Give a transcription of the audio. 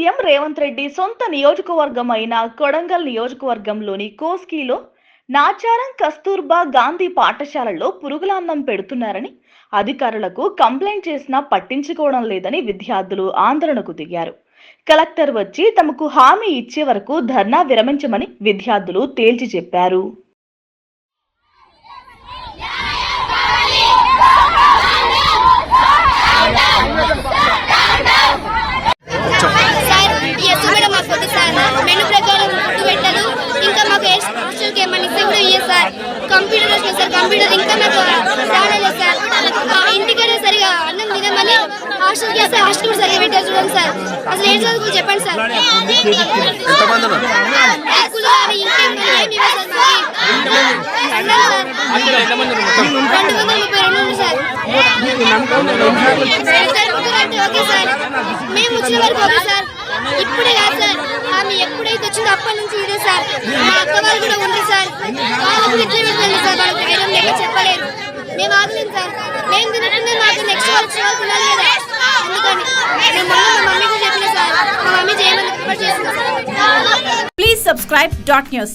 CM Revanth Reddy సొంత నియోజకవర్గం అయిన కొడంగల్ నియోజకవర్గంలోని కోస్గిలో నాచారం కస్తూర్బా గాంధీ పాఠశాలలో పురుగుల అన్నం పెడుతున్నారని అధికారులకు కంప్లైంట్ చేసినా పట్టించుకోవడం లేదని విద్యార్థులు ఆందోళనకు దిగారు. కలెక్టర్ వచ్చి తమకు హామీ ఇచ్చే వరకు ధర్నా విరమించమని విద్యార్థులు తేల్చి చెప్పారు. కంప్యూటర్ ఇంకా నాకు రాలేదు సార్. ఇంటికైనా సరిగా అన్నం తినమని హాస్టల్కి వస్తే హాస్టల్ కూడా సరిగా పెట్టారు చూడండి సార్. అసలు ఏం చదువుకు చెప్పండి సార్. 232 సార్. ఓకే సార్, మేము వచ్చిన వరకు ఓకే సార్. ఇప్పుడే కాదు సార్, ఆమె ఎప్పుడైతే వచ్చిందో అప్పటి నుంచి ఇదే సార్. మా అక్క వాళ్ళు కూడా ఉంది సార్, వాళ్ళకు ఇట్లా పెట్టండి సార్. వాళ్ళకి వేరే లెక్క చెప్పలేదు. మేము ఆగలేదు సార్. మేము తినట్టుందే మాకు నెక్స్ట్ వచ్చిన వాళ్ళు తినాలి కదా. అందుకని మేము మా మమ్మీకి చెప్పిన సార్. మా మమ్మీ చేయమని ప్రిపేర్ చేసింది సార్. Please subscribe .news.